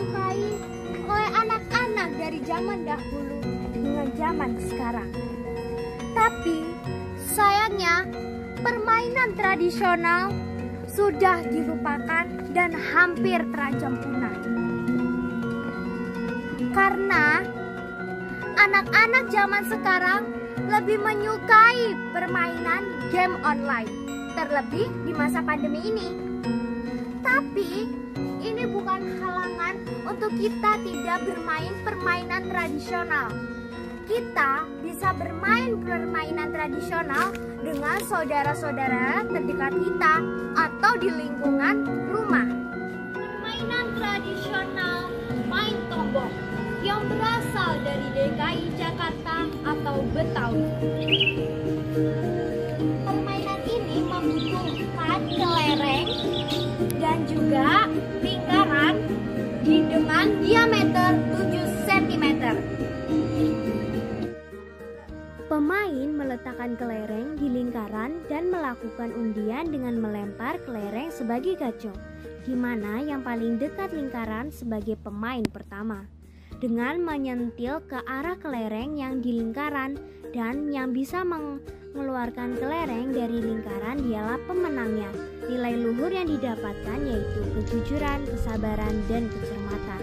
disukai oleh anak-anak dari zaman dahulu dengan zaman sekarang. Tapi sayangnya permainan tradisional sudah dilupakan dan hampir terancam punah. Karena anak-anak zaman sekarang lebih menyukai permainan game online, terlebih di masa pandemi ini. Tapi ini bukan halangan untuk kita tidak bermain permainan tradisional. Kita bisa bermain permainan tradisional dengan saudara-saudara terdekat kita atau di lingkungan rumah. Permainan tradisional main tombok yang berasal dari DKI Jakarta atau Betawi. Permainan ini membutuhkan kelereng dan juga lingkaran dengan diameter 7 cm. Pemain meletakkan kelereng di lingkaran dan melakukan undian dengan melempar kelereng sebagai gacor, di mana yang paling dekat lingkaran sebagai pemain pertama. Dengan menyentil ke arah kelereng yang di lingkaran dan yang bisa mengeluarkan kelereng dari lingkaran dialah pemenangnya. Nilai luhur yang didapatkan yaitu kejujuran, kesabaran, dan kecermatan.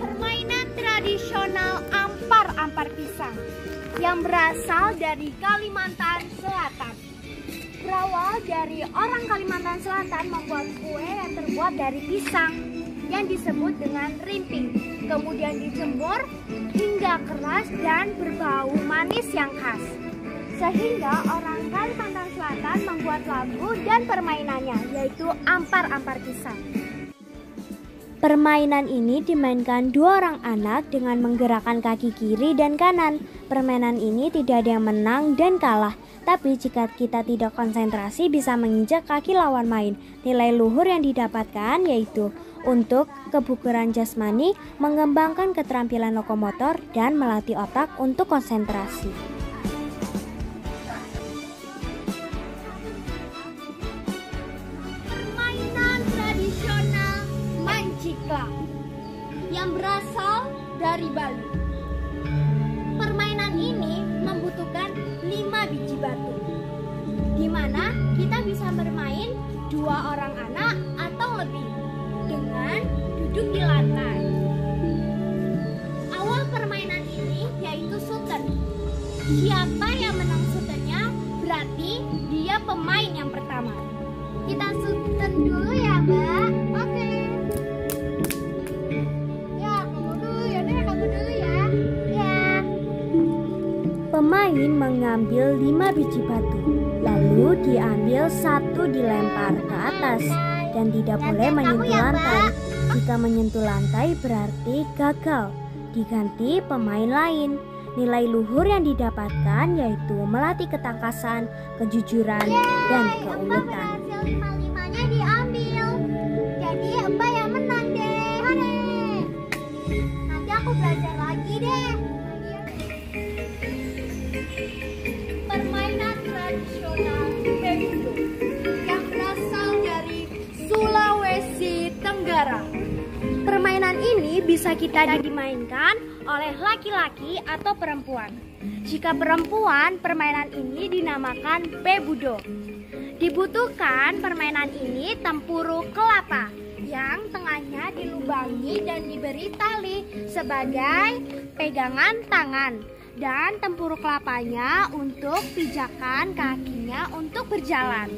Permainan tradisional ampar-ampar pisang yang berasal dari Kalimantan Selatan. Berawal dari orang Kalimantan Selatan membuat kue yang terbuat dari pisang yang disebut dengan rimping. Kemudian dijemur hingga keras dan berbau manis yang khas. Sehingga orang Kalimantan Selatan membuat lagu dan permainannya, yaitu ampar-ampar pisang. Permainan ini dimainkan dua orang anak dengan menggerakkan kaki kiri dan kanan. Permainan ini tidak ada yang menang dan kalah, tapi jika kita tidak konsentrasi bisa menginjak kaki lawan main. Nilai luhur yang didapatkan yaitu untuk kebugaran jasmani, mengembangkan keterampilan lokomotor, dan melatih otak untuk konsentrasi. Permainan tradisional mancikla yang berasal dari Bali. Permainan ini membutuhkan 5 biji batu, di mana kita bisa bermain 2 orang anak atau lebih dengan duduk di lantai. Awal permainan ini yaitu shooter. Siapa yang menang shooternya berarti dia pemain yang pertama. Kita shooter dulu ya, Mbak. Oke. Ya, kamu dulu ya, kamu dulu ya. Ya. Pemain mengambil 5 biji batu, lalu diambil 1 dilempar ke atas dan tidak boleh menyentuh lantai. Jika menyentuh lantai berarti gagal, diganti pemain lain. Nilai luhur yang didapatkan yaitu melatih ketangkasan, kejujuran, dan keuletan. Hasil 5-5-nya diambil, jadi Mbak yang menang deh. Nanti aku belajar lagi deh. Permainan tradisional Bebudo yang berasal dari Sulawesi Tenggara. Permainan ini bisa kita dimainkan oleh laki-laki atau perempuan. Jika perempuan, permainan ini dinamakan Bebudo. Dibutuhkan permainan ini tempuru kelapa yang tengahnya dilubangi dan diberi tali sebagai pegangan tangan, dan tempuru kelapanya untuk pijakan kakinya untuk berjalan.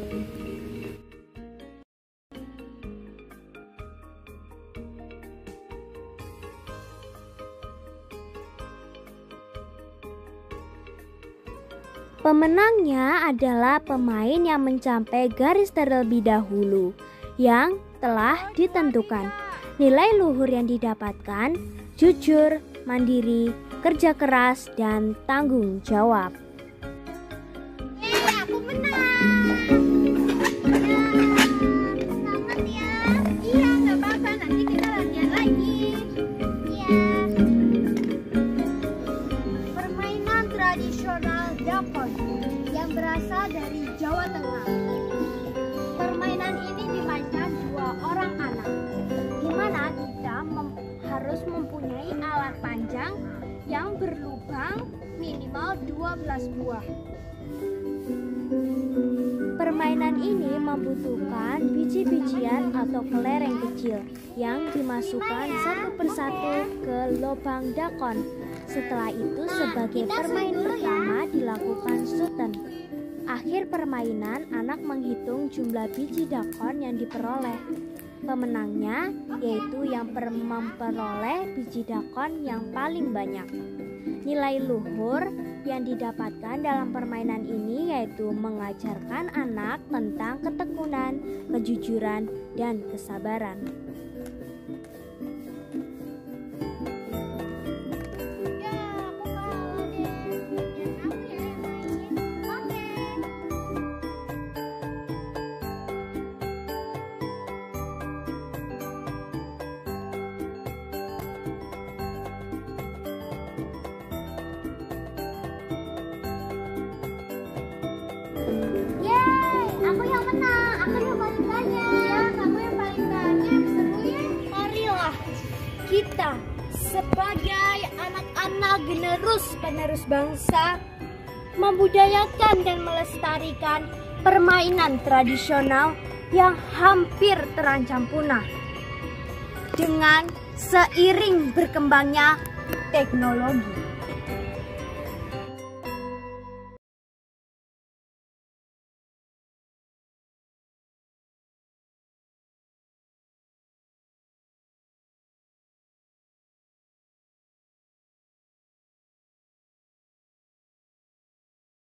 Pemenangnya adalah pemain yang mencapai garis terlebih dahulu yang telah ditentukan. Nilai luhur yang didapatkan jujur, mandiri, kerja keras, dan tanggung jawab. Aku menang. Selamat ya. Iya, nggak apa-apa. Nanti kita latihan lagi. Iya. Permainan tradisional Dakon yang berasal dari Jawa Tengah. Permainan minimal 12 buah. Permainan ini membutuhkan biji-bijian atau kelereng kecil yang dimasukkan satu persatu ke lubang dakon. Setelah itu sebagai permain pertama dilakukan suten. Akhir permainan, anak menghitung jumlah biji dakon yang diperoleh. Pemenangnya yaitu yang memperoleh biji dakon yang paling banyak. Nilai luhur yang didapatkan dalam permainan ini yaitu mengajarkan anak tentang ketekunan, kejujuran, dan kesabaran. Yeay, aku yang menang, aku yang paling banyak. Iya, kamu yang paling banyak. Seru ya? Marilah kita sebagai anak-anak penerus bangsa membudayakan dan melestarikan permainan tradisional yang hampir terancam punah dengan seiring berkembangnya teknologi.